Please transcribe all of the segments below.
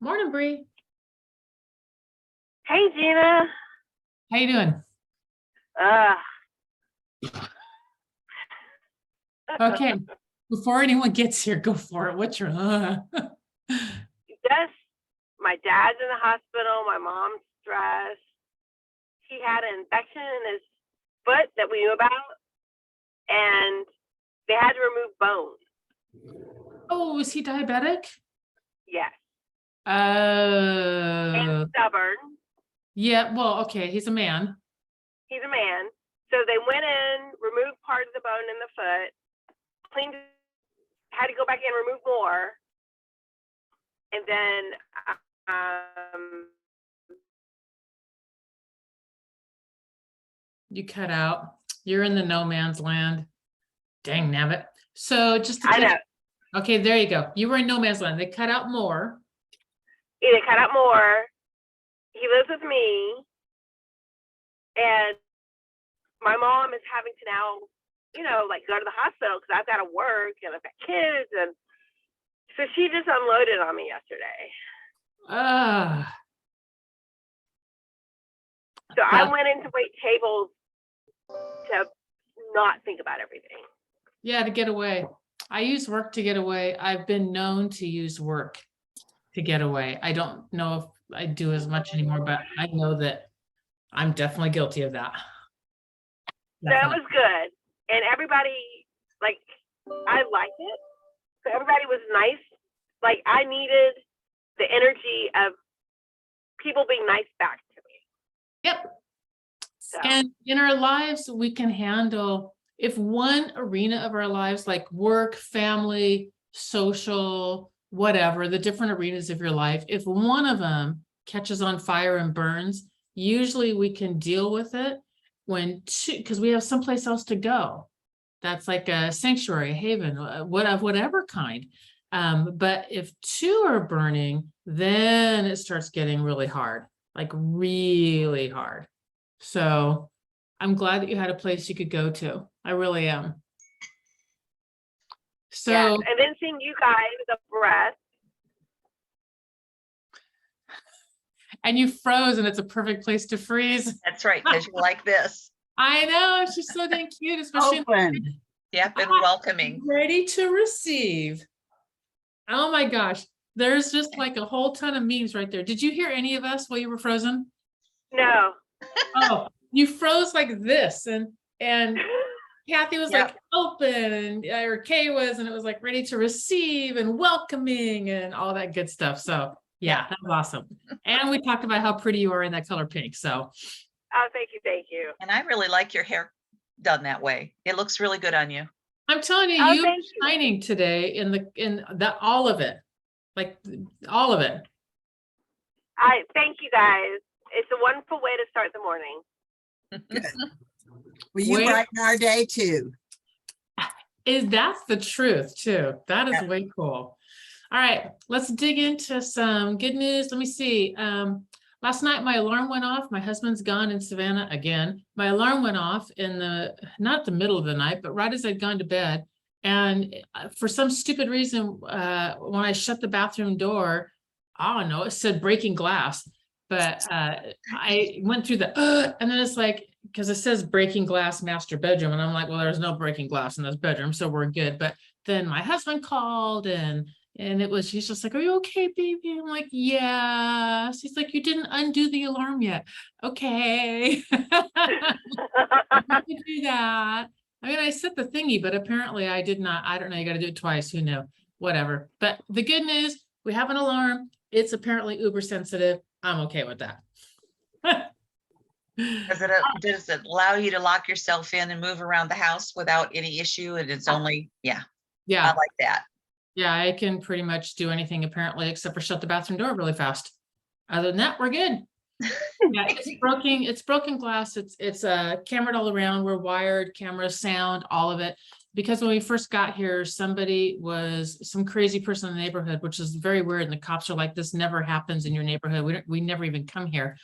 Morning, Bree. Hey, Gina. How you doing? Uh, Okay. Before anyone gets here, go for it. What's your just my dad's in the hospital. My mom's stressed. He had an infection in his foot that we knew about, and they had to remove bone. Oh, is he diabetic? Yes, Uh, and stubborn. yeah, well, okay, he's a man. He's a man. So they went in, removed part of the bone in the foot, cleaned, had to go back in, remove more, and then You cut out. You're in the no man's land. Dang nabbit. So just to I know. Okay, there you go. You were in no man's land. They cut out more. They cut out more. He lives with me, and my mom is having to now, like go to the hospital because I've got to work and I've got kids, and so she just unloaded on me yesterday. So I went in to wait tables to not think about everything. Yeah, to get away. I use work to get away. I've been known to use work to get away. I don't know if I do as much anymore, but I know that I'm definitely guilty of that. That was good. And everybody, like, I liked it. So everybody was nice. Like, I needed the energy of people being nice back to me. Yep. So. And in our lives, we can handle, if one arena of our lives, like work, family, social, whatever, the different arenas of your life, if one of them catches on fire and burns, usually we can deal with it when two, because we have someplace else to go. That's like a sanctuary, a haven, whatever kind. But if two are burning, then it starts getting really hard, like really hard. So I'm glad that you had a place you could go to. I really am. So, yes. And then seeing you guys, the breath. And you froze, and it's a perfect place to freeze. That's right, because you like this. I know, she's so dang cute, especially Open. Yep, and welcoming. ready to receive. Oh my gosh, there's just like a whole ton of memes right there. Did you hear any of us while you were frozen? No. Oh, you froze like this, and Kathy was Yep. like open, or Kay was, and it was like ready to receive and welcoming and all that good stuff. So yeah, that was awesome. And we talked about how pretty you are in that color pink. So Oh, thank you, thank you. And I really like your hair done that way. It looks really good on you. I'm telling you, Oh, you are thank you. shining today in that all of it, like all of it. I thank you guys. It's a wonderful way to start the morning. Well, you Wait. brighten our day too. That's the truth too. That is Yep. way cool. All right, let's dig into some good news. Let me see. Last night my alarm went off. My husband's gone in Savannah again. My alarm went off in not the middle of the night, but right as I'd gone to bed. And for some stupid reason, when I shut the bathroom door, I don't know, it said breaking glass. But I went through and then it's like, because it says breaking glass master bedroom. And I'm like, well, there's no breaking glass in this bedroom, so we're good. But then my husband called and he's just like, are you okay, baby? I'm like, yes. He's like, you didn't undo the alarm yet. Okay. I could do that. I mean, I set the thingy, but apparently I did not. I don't know. You got to do it twice. Who knew? Whatever. But the good news, we have an alarm. It's apparently uber sensitive. I'm okay with that. Does it allow you to lock yourself in and move around the house without any issue? And it's only, I Yeah. like that. Yeah, I can pretty much do anything apparently, except for shut the bathroom door really fast. Other than that, we're good. Yeah, it's broken glass. It's cameraed all around. We're wired, camera, sound, all of it. Because when we first got here, some crazy person in the neighborhood, which is very weird. And the cops are like, this never happens in your neighborhood. We never even come here.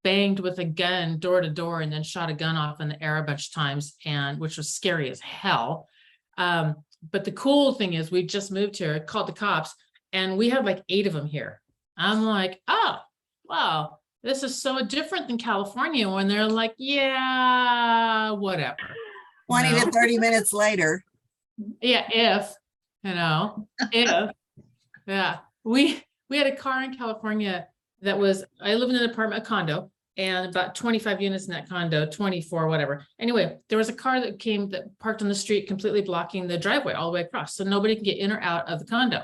Banged with a gun door to door and then shot a gun off in the air a bunch of times, which was scary as hell. But the cool thing is we just moved here, called the cops, And we have like 8 of them here. I'm like, oh, wow, this is so different than California when they're like, yeah, whatever. 20 No. to 30 minutes later. Yeah, if, yeah, we had a car in California that was, I live in an apartment, a condo, and about 25 units in that condo, 24, whatever. Anyway, there was a car that came that parked on the street, completely blocking the driveway all the way across, so nobody can get in or out of the condo.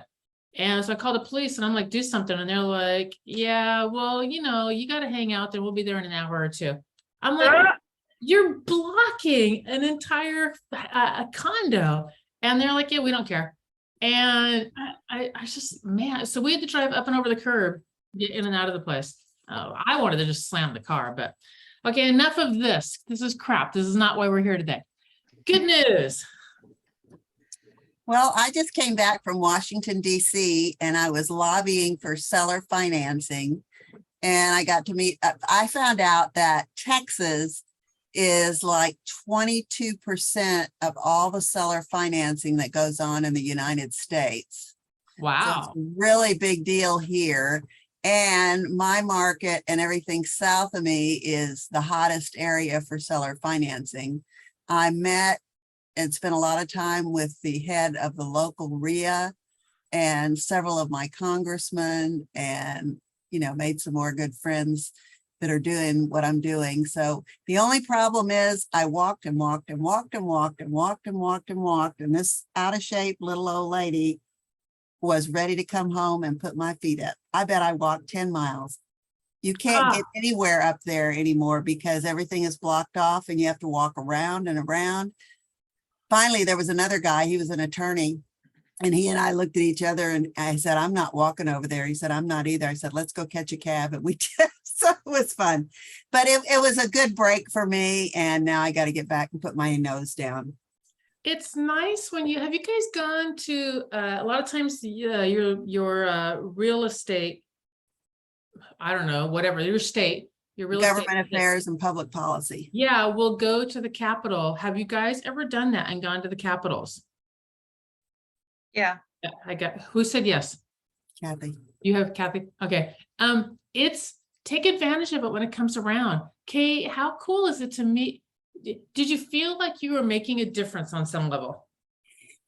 And so I called the police and I'm like, do something. And they're like, yeah, well, you got to hang out there. We'll be there in an hour or 2. I'm like, you're blocking an entire condo. And they're like, yeah, we don't care. And I just, man, so we had to drive up and over the curb, get in and out of the place. Oh, I wanted to just slam the car, but okay, enough of this. This is crap. This is not why we're here today. Good news. Well, I just came back from Washington, DC, and I was lobbying for seller financing. And I got to meet, I found out that Texas is like 22% of all the seller financing that goes on in the United States. So Wow. it's a really big deal here. And my market and everything south of me is the hottest area for seller financing. I met and spent a lot of time with the head of the local RIA and several of my congressmen, and, made some more good friends that are doing what I'm doing. So the only problem is I walked and walked and walked and walked and walked and walked and walked. And this out of shape little old lady was ready to come home and put my feet up. I bet I walked 10 miles. You can't get anywhere up there anymore because everything is blocked off and you have to walk around and around. Finally, there was another guy, he was an attorney, and he and I looked at each other and I said, I'm not walking over there. He said, I'm not either. I said, let's go catch a cab. And we did. So it was fun, but it was a good break for me. And now I got to get back and put my nose down. It's nice when have you guys gone to, a lot of times, your real estate, I don't know, whatever, your state, your real estate. Government affairs and public policy. Yeah, we'll go to the Capitol. Have you guys ever done that and gone to the Capitals? Yeah. Yeah, who said yes? Kathy. You have, Kathy? Okay. Take advantage of it when it comes around. Kay, how cool is it to meet? Did you feel like you were making a difference on some level?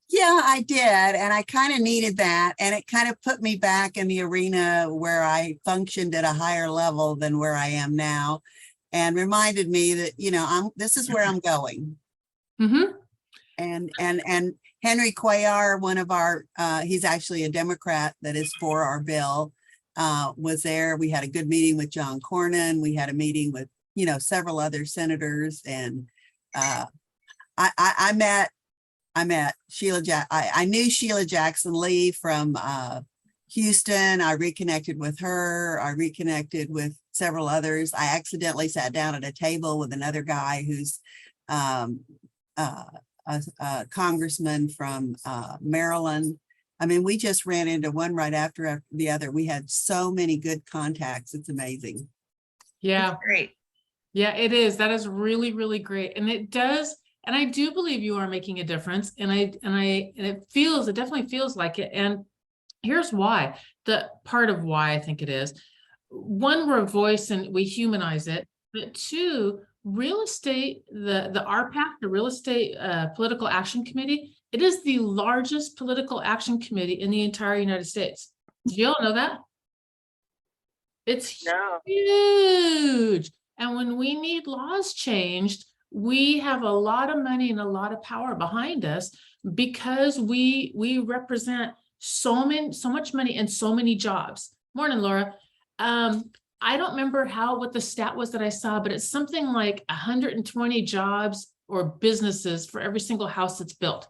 Yeah, I did. And I kind of needed that. And it kind of put me back in the arena where I functioned at a higher level than where I am now, and reminded me that, this is where I'm going. Mm-hmm. And Henry Cuellar, one of our, he's actually a Democrat that is for our bill, was there. We had a good meeting with John Cornyn. We had a meeting with, several other senators. And I met Sheila I knew Sheila Jackson Lee from Houston. I reconnected with her. I reconnected with several others. I accidentally sat down at a table with another guy who's a congressman from Maryland. I mean, we just ran into one right after the other. We had so many good contacts. It's amazing. Yeah. Great. Yeah, it is. That is really, really great. And it does. And I do believe you are making a difference. And it definitely feels like it. And here's why. The part of why I think it is. One, we're a voice and we humanize it. But 2, real estate, the RPAC, the Real Estate Political Action Committee, it is the largest political action committee in the entire United States. Do you all know that? It's huge. And when we need laws changed, we have a lot of money and a lot of power behind us because we represent so much money and so many jobs. Morning, Laura. I don't remember what the stat was that I saw, but it's something like 120 jobs or businesses for every single house that's built.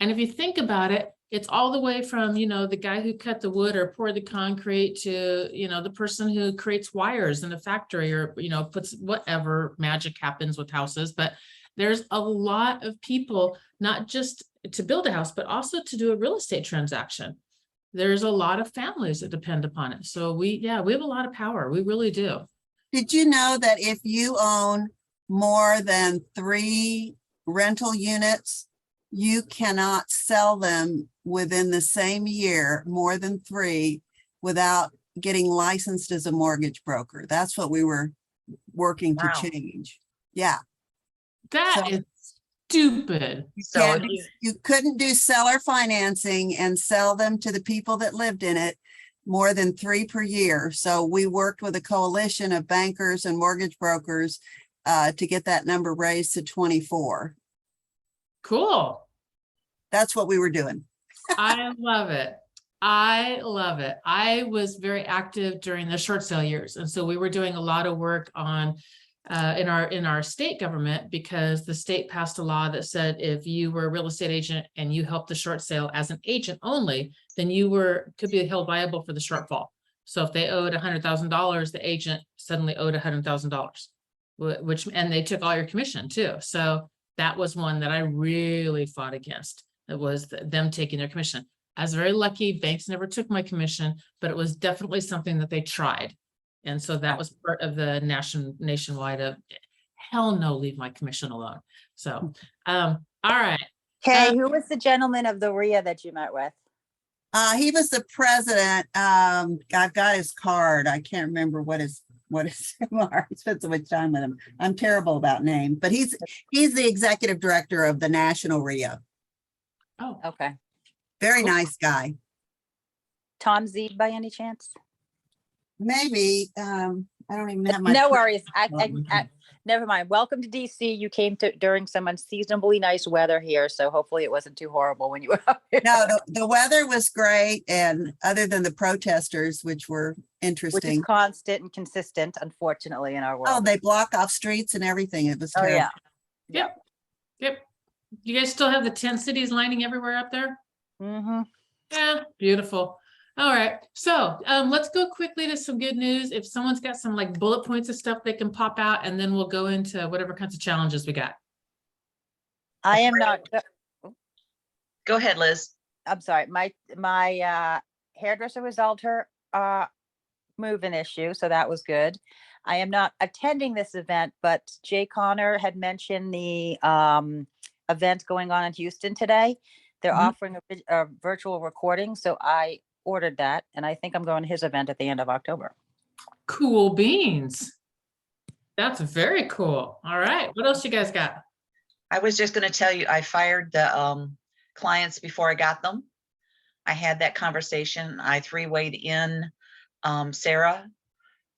And if you think about it, it's all the way from, the guy who cut the wood or poured the concrete to, the person who creates wires in a factory or, puts whatever magic happens with houses. But there's a lot of people, not just to build a house, but also to do a real estate transaction. There's a lot of families that depend upon it. So we have a lot of power. We really do. Did you know that if you own more than 3 rental units, you cannot sell them within the same year, more than 3, without getting licensed as a mortgage broker. That's what we were working to Wow. change. Yeah. That So- is stupid. So Can't- he- You couldn't do seller financing and sell them to the people that lived in it more than 3 per year. So we worked with a coalition of bankers and mortgage brokers to get that number raised to 24. Cool. That's what we were doing. I love it. I love it. I was very active during the short sale years. And so we were doing a lot of work on in our state government, because the state passed a law that said if you were a real estate agent and you helped the short sale as an agent only, then you could be held liable for the shortfall. So if they owed $100,000, the agent suddenly owed $100,000, and they took all your commission too. So that was one that I really fought against. It was them taking their commission. I was very lucky. Banks never took my commission, but it was definitely something that they tried. And so that was part of the nationwide of hell no, leave my commission alone. So, all right. Okay, who was the gentleman of the RIA that you met with? He was the president. I've got his card. I can't remember what his I spent so much time with him. I'm terrible about names, but he's the executive director of the National RIA. Oh, Okay. Very Cool. nice guy. Tom Zeeb by any chance? Maybe, I don't even have my. No worries. Oh, Never mind. Welcome to DC. You came during some unseasonably nice weather here, so hopefully it wasn't too horrible when you were out here. No, the weather was great, and other than the protesters, which were Which is interesting. constant and consistent, unfortunately, in our Oh, world. they block off streets and everything. It was Oh, terrible. yeah. yep. You guys still have the 10 cities lining everywhere up there? Mm-hmm. Yeah, beautiful. All right, so let's go quickly to some good news. If someone's got some like bullet points of stuff they can pop out, and then we'll go into whatever kinds of challenges we got. I am not, Go ahead, Liz. I'm sorry, my hairdresser resolved her move-in issue, so that was good. I am not attending this event, but Jay Connor had mentioned the event going on in Houston today. They're Mhm. offering a virtual recording, so I ordered that, and I think I'm going to his event at the end of October. Cool beans. That's very cool. All right, what else you guys got? I was just gonna tell you, I fired the clients before I got them. I had that conversation. I 3-wayed in Sarah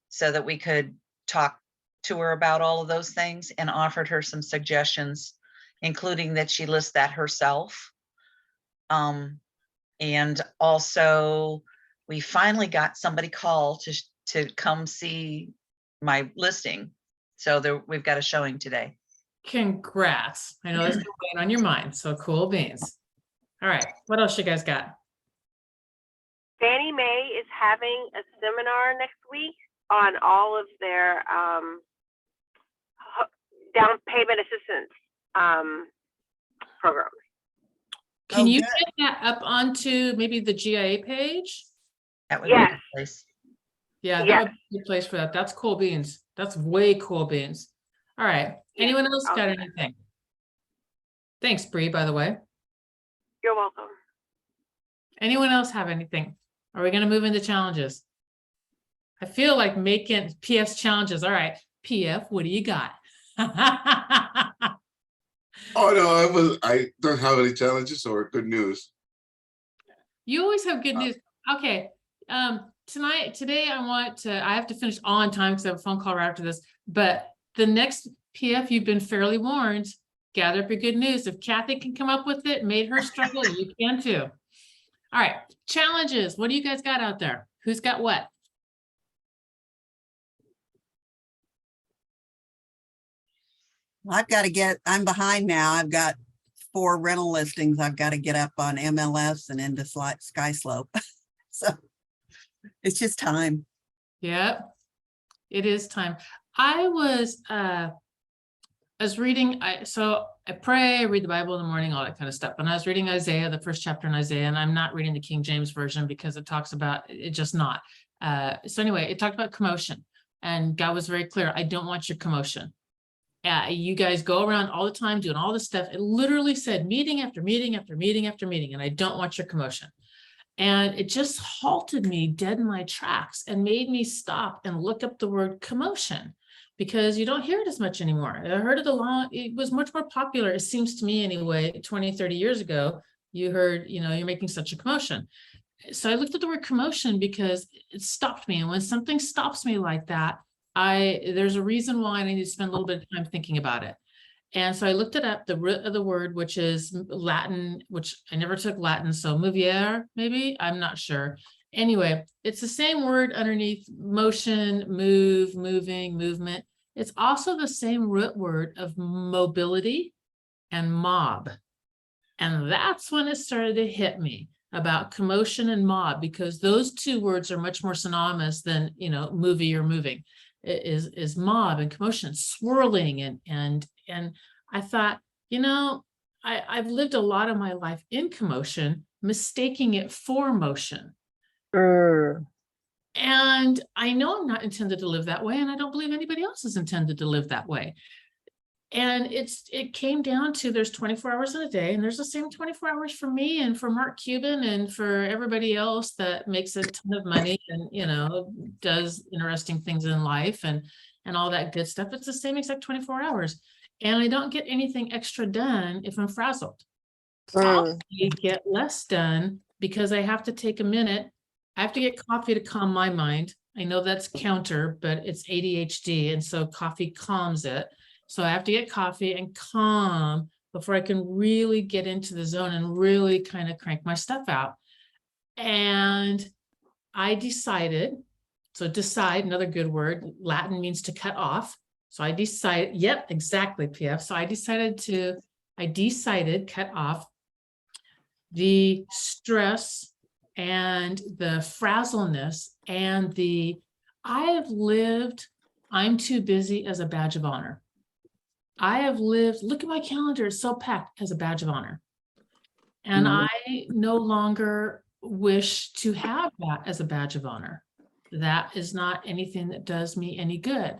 so that we could talk to her about all of those things, and offered her some suggestions, including that she lists that herself. And also, we finally got somebody called to come see my listing. So we've got a showing today. Congrats. I know this is weighing on your mind, so cool beans. All right, what else you guys got? Fannie Mae is having a seminar next week on all of their down payment assistance programs. Can Oh, you good. get that up onto maybe the GIA page? That would be a Yes. good place. Yeah, Yes. that would be a good place for that. That's cool beans. That's way cool beans. All right, Yeah, anyone else I'll got do that. anything? Thanks, Bree, by the way. You're welcome. Anyone else have anything? Are we gonna move into challenges? I feel like making PF's challenges. All right, PF, what do you got? Oh, no, I don't have any challenges or good news. You always have good news. Okay, today I have to finish on time because I have a phone call right after this, but the next PF, you've been fairly warned. Gather up your good news. If Kathy can come up with it, made her struggle, you can too. All right, challenges. What do you guys got out there? Who's got what? I'm behind now. I've got 4 rental listings. I've got to get up on MLS and into SkySlope. So it's just time. Yep, it is time. I was reading, so I pray, I read the Bible in the morning, all that kind of stuff. And I was reading Isaiah, the first chapter in Isaiah, and I'm not reading the King James Version because it talks about it just not. So anyway, it talked about commotion, and God was very clear. I don't want your commotion. You guys go around all the time doing all this stuff. It literally said meeting after meeting after meeting after meeting, and I don't want your commotion. And it just halted me dead in my tracks and made me stop and look up the word commotion, because you don't hear it as much anymore. I heard it a lot. It was much more popular, it seems to me anyway, 20, 30 years ago. You heard, you're making such a commotion. So I looked at the word commotion because it stopped me. And when something stops me like that, there's a reason why I need to spend a little bit of time thinking about it. And so I looked it up, the root of the word, which is Latin, which I never took Latin. So moviere, maybe, I'm not sure. Anyway, it's the same word underneath motion, move, moving, movement. It's also the same root word of mobility and mob. And that's when it started to hit me about commotion and mob, because those two words are much more synonymous than, movie or moving. It is mob and commotion, swirling. And I thought, I've lived a lot of my life in commotion, mistaking it for motion. And I know I'm not intended to live that way, and I don't believe anybody else is intended to live that way. And it came down to there's 24 hours in a day, and there's the same 24 hours for me and for Mark Cuban and for everybody else that makes a ton of money and, does interesting things in life and all that good stuff. It's the same exact 24 hours. And I don't get anything extra done if I'm frazzled. I get less done because I have to take a minute. I have to get coffee to calm my mind. I know that's counter, but it's ADHD. And so coffee calms it. So I have to get coffee and calm before I can really get into the zone and really kind of crank my stuff out. And I decided, so decide, another good word, Latin means to cut off. So I decided, yep, exactly, PF. So I decided cut off the stress and the frazzleness and I'm too busy as a badge of honor. I have lived, look at my calendar, it's so packed, as a badge of honor. And I no longer wish to have that as a badge of honor. That is not anything that does me any good.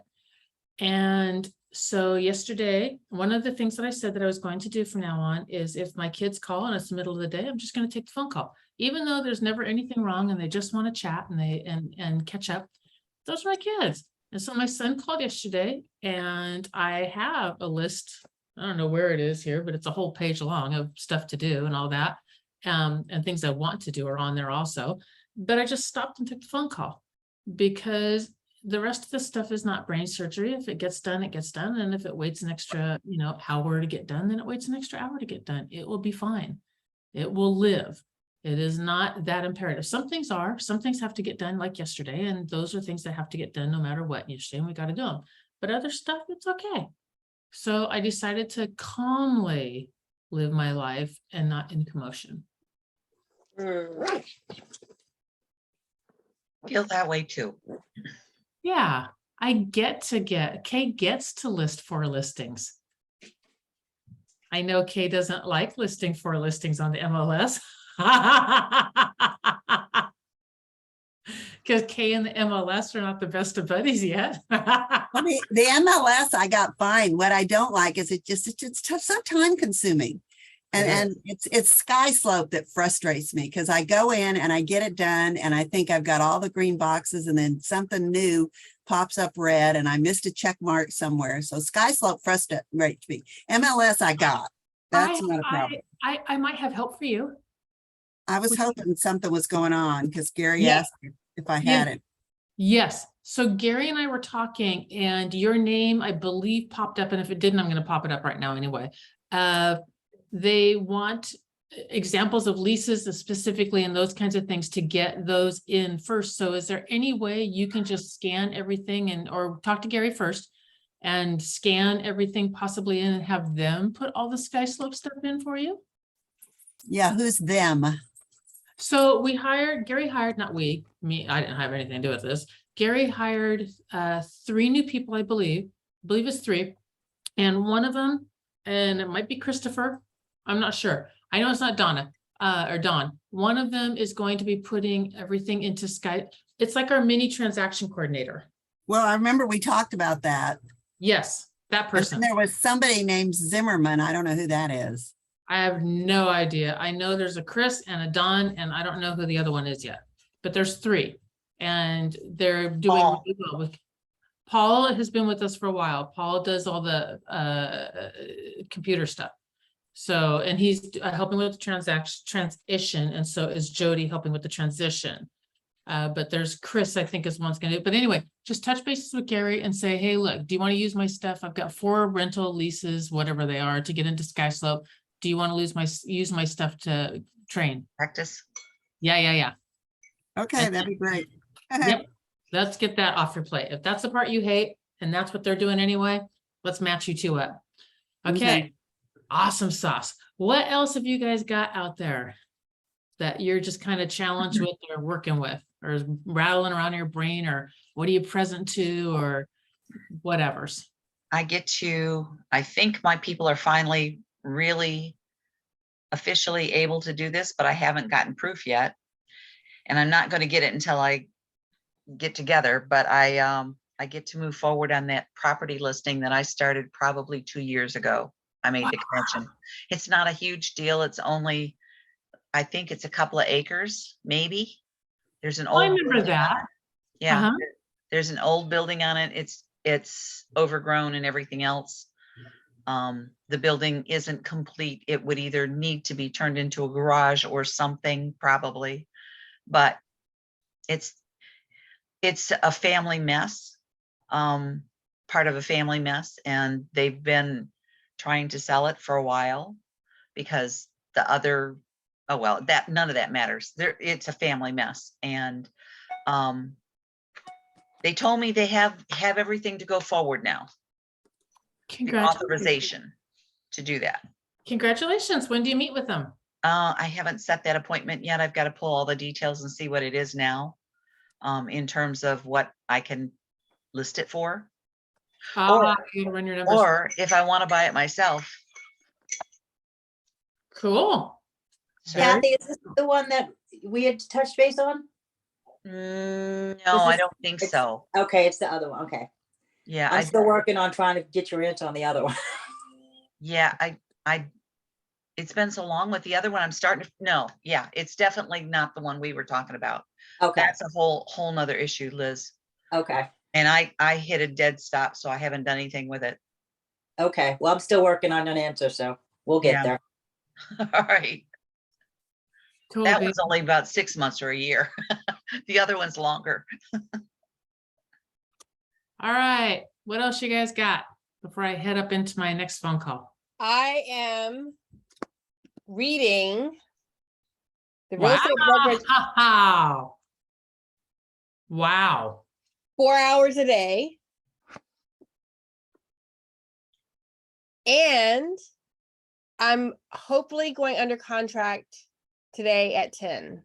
And so yesterday, one of the things that I said that I was going to do from now on is if my kids call and it's the middle of the day, I'm just going to take the phone call, even though there's never anything wrong and they just want to chat and catch up. Those are my kids. And so my son called yesterday, and I have a list. I don't know where it is here, but it's a whole page long of stuff to do and all that. And things I want to do are on there also. But I just stopped and took the phone call because the rest of the stuff is not brain surgery. If it gets done, it gets done. And if it waits an extra, hour to get done, then it waits an extra hour to get done. It will be fine. It will live. It is not that imperative. Some things have to get done, like yesterday, and those are things that have to get done no matter what. Yesterday, and we got to do them. But other stuff, it's okay. So I decided to calmly live my life and not in commotion. Feel that way too. Yeah, Kay gets to list 4 listings. I know Kay doesn't like listing 4 listings on the MLS. Because Kay and the MLS are not the best of buddies yet. The MLS I got fine. What I don't like is it's so time consuming. And it's Sky Slope that frustrates me, because I go in and I get it done and I think I've got all the green boxes, and then something new pops up red and I missed a check mark somewhere. So Sky Slope frustrates me. MLS I got. That's not a problem. I might have help for you. I was hoping something was going on because Gary Yeah. asked if I had it. Yes. So Gary and I were talking, and your name, I believe, popped up. And if it didn't, I'm going to pop it up right now anyway. They want examples of leases specifically and those kinds of things to get those in first. So is there any way you can just scan everything or talk to Gary first and scan everything possibly in and have them put all the Sky Slope stuff in for you? Yeah, who's them? So Gary hired, not we, me, I didn't have anything to do with this. Gary hired 3 new people, I believe it's 3. And one of them, and it might be Christopher, I'm not sure. I know it's not Donna or Dawn. One of them is going to be putting everything into Sky. It's like our mini transaction coordinator. Well, I remember we talked about that. Yes. that And person. there was somebody named Zimmerman. I don't know who that is. I have no idea. I know there's a Chris and a Don, and I don't know who the other one is yet, but there's three. And they're doing Paul. really well with. Paul has been with us for a while. Paul does all the computer stuff. So, and he's helping with the transition, and so is Jody helping with the transition. But there's Chris, I think, is one's gonna do. But anyway, just touch bases with Gary and say, hey, look, do you want to use my stuff? I've got 4 rental leases, whatever they are, to get into Sky Slope. Do you want to use my stuff to train? Practice. Yeah. Okay, that'd be great. Yep. Let's get that off your plate. If that's the part you hate and that's what they're doing anyway, let's match you two up. Okay. Okay. Awesome sauce. What else have you guys got out there that you're just kind of challenged with or working with or rattling around in your brain, or what are you present to, or whatever's? I think my people are finally really officially able to do this, but I haven't gotten proof yet. And I'm not going to get it until I get together, but I get to move forward on that property listing that I started probably 2 years ago. I made the connection. It's not a huge deal. It's only, I think it's a couple of acres, maybe. There's an I old. remember building on that. it. Yeah, Uh-huh. there's an old building on it. It's overgrown and everything else. The building isn't complete. It would either need to be turned into a garage or something, probably. But it's a family mess, part of a family mess, and they've been trying to sell it for a while because the other, oh well, that none of that matters. It's a family mess, and they told me they have everything to go forward now. The Congratulations. authorization to do that. Congratulations. When do you meet with them? I haven't set that appointment yet. I've got to pull all the details and see what it is now, in terms of what I can list it for, You gotta run your numbers. or if I want to buy it myself. Cool. So, Kathy, is this the one that we had touched base on? no, This I is- don't think it's- so. Okay, it's the other one. Okay. Yeah, I'm still working on trying to get your answer on the other one. yeah, it's been so long with the other one. I'm starting to, no, yeah, it's definitely not the one we were talking about. Okay, That's a whole nother issue, Liz. okay, And I hit a dead stop, so I haven't done anything with it. okay. Well, I'm still working on an answer, so we'll get Yeah. there. All right. Cool. That babe. one's only about 6 months or a year. The other one's longer. All right. What else you guys got before I head up into my next phone call? I am reading the real estate brokerage Wow. Wow. 4 hours a day. And I'm hopefully going under contract today at 10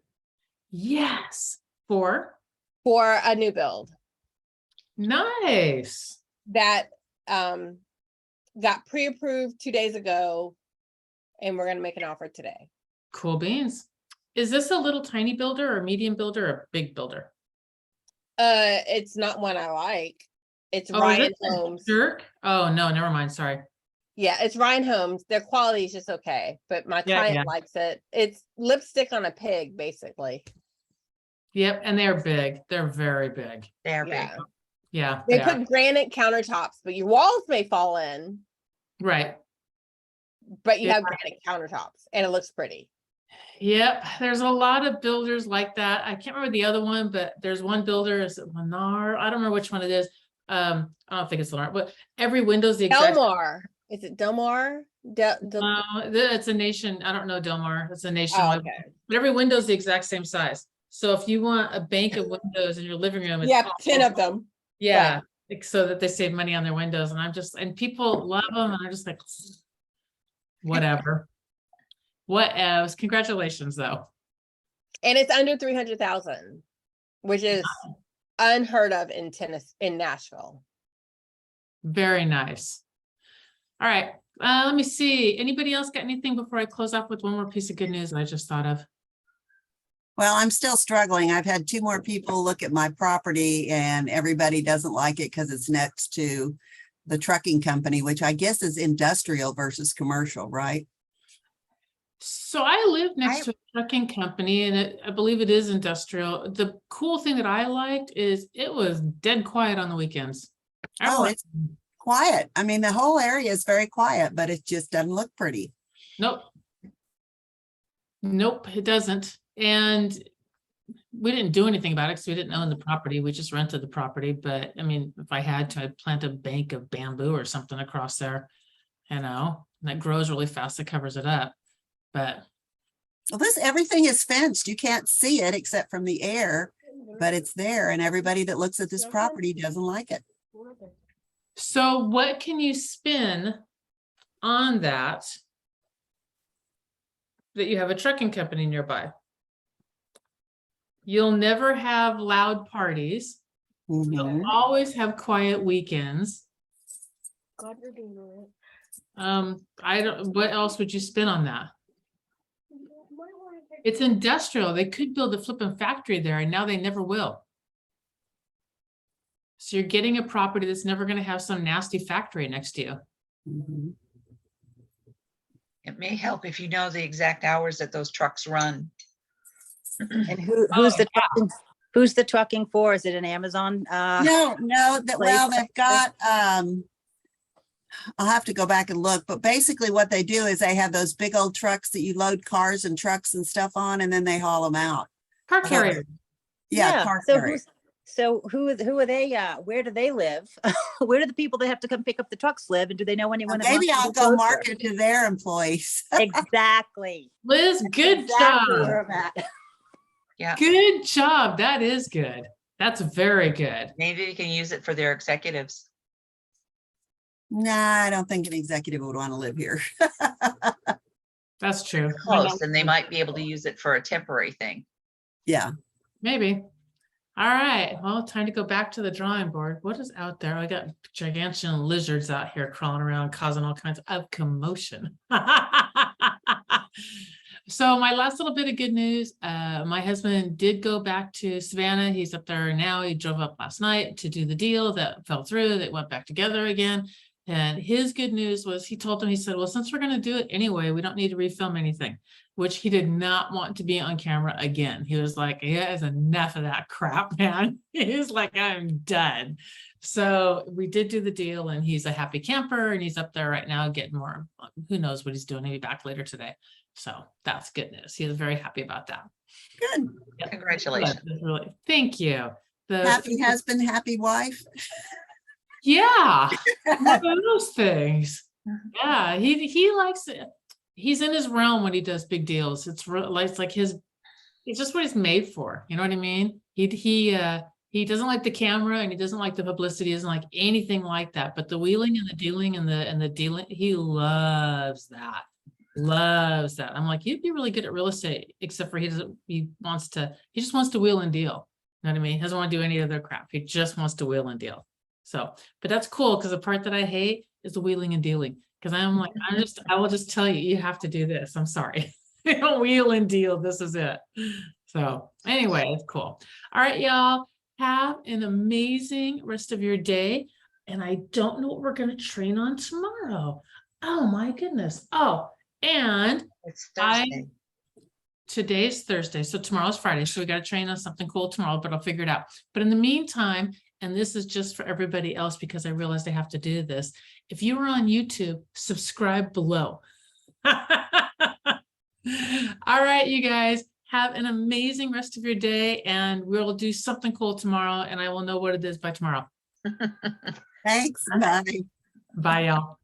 Yes. for a new build Nice. that got pre-approved 2 days ago. And we're gonna make an offer today. Cool beans. Is this a little tiny builder or medium builder or big builder? It's not one I like. It's Oh, is Ryan it Homes. Dirk? Oh, no, never mind. Sorry. Yeah, it's Ryan Homes. Their quality is just okay, but my Yeah, client yeah. likes it. It's lipstick on a pig, basically. Yep. And they're big. They're very big. They are big. Yeah. Yeah. They they are. put granite countertops, but your walls may fall in, Right. but you Yeah. have granite countertops and it looks pretty. Yep, there's a lot of builders like that. I can't remember the other one, but there's one builder, is it Lennar? I don't remember which one it is. I don't think it's Lennar, but every window's the exact. Delmar. Is it Delmar? It's a nation. I don't know Delmar. It's a Oh, nationwide. okay. But every window's the exact same size. So if you want a bank of windows in your living room, it's Yeah, all- 10 of them. Yeah, like, so that they save money on their windows, and people love them, and I'm just like, whatever. What else? Congratulations, though. And it's under 300,000, which is unheard of in Tennessee, in Nashville. Very nice. All right, let me see. Anybody else got anything before I close off with one more piece of good news that I just thought of? Well, I'm still struggling. I've had 2 more people look at my property and everybody doesn't like it because it's next to the trucking company, which I guess is industrial versus commercial, right? So I live next I- to a trucking company and I believe it is industrial. The cool thing that I liked is it was dead quiet on the weekends. Oh, Everyone- it's quiet. I mean, the whole area is very quiet, but it just doesn't look pretty. Nope. Nope, it doesn't. And we didn't do anything about it because we didn't own the property. We just rented the property. But I mean, if I had to, I'd plant a bank of bamboo or something across there, and that grows really fast. It covers it up. But Well, everything is fenced. You can't see it except from the air, but it's there. And everybody that looks at this property doesn't like it. so what can you spin on that you have a trucking company nearby? You'll never have loud parties. Mhm. You'll always have quiet weekends. I don't, what else would you spin on that? It's industrial. They could build a flipping factory there and now they never will. So you're getting a property that's never going to have some nasty factory next to you. Mhm. It may help if you know the exact hours that those trucks run. And Oh, who's the trucking for? Is it an Amazon? No, well, place. they've got, I'll have to go back and look, but basically what they do is they have those big old trucks that you load cars and trucks and stuff on, and then they haul them out. Car carrier. Yeah, car So carrier. who are they? Where do they live? Where do the people that have to come pick up the trucks live? And do they know anyone? that Maybe wants to I'll be go closer? market to their employees. Exactly. Liz, good Exactly job. where I'm at. Yeah, Good job. That is good. That's very good. maybe you can use it for their executives. Nah, I don't think an executive would want to live here. That's true. Close, and they might be able to use it for a temporary thing. Yeah. Maybe. All right. Well, time to go back to the drawing board. What is out there? I got gigantic lizards out here crawling around, causing all kinds of commotion. So my last little bit of good news, my husband did go back to Savannah. He's up there now. He drove up last night to do the deal that fell through. They went back together again. And his good news was he told them, he said, well, since we're going to do it anyway, we don't need to refilm anything, which he did not want to be on camera again. He was like, yeah, it's enough of that crap, man. He was like, I'm done. So we did do the deal and he's a happy camper and he's up there right now getting more, who knows what he's doing. He'll be back later today. So that's good news. He was very happy about that. Good. Yeah. Congratulations. That's really, thank you. Happy husband, happy wife. Yeah, one of those things. Yeah, he likes it. He's in his realm when he does big deals. It's like his, it's just what he's made for. You know what I mean? He doesn't like the camera and he doesn't like the publicity. He doesn't like anything like that. But the wheeling and the dealing and the dealing, he loves that. Loves that. I'm like, you'd be really good at real estate, except for he just wants to wheel and deal. You know what I mean? He doesn't want to do any other crap. He just wants to wheel and deal. So, but that's cool because the part that I hate is the wheeling and dealing. Because I'm like, I will just tell you, you have to do this. I'm sorry. You don't wheel and deal. This is it. So anyway, it's cool. All right, y'all. Have an amazing rest of your day. And I don't know what we're going to train on tomorrow. Oh my goodness. Oh, and It's Thursday. today's Thursday, so tomorrow's Friday, so we got to train on something cool tomorrow, but I'll figure it out. But in the meantime, and this is just for everybody else because I realized I have to do this. If you are on YouTube, subscribe below. All right, you guys, have an amazing rest of your day, and we'll do something cool tomorrow, and I will know what it is by tomorrow. Thanks. Bye. Bye, y'all.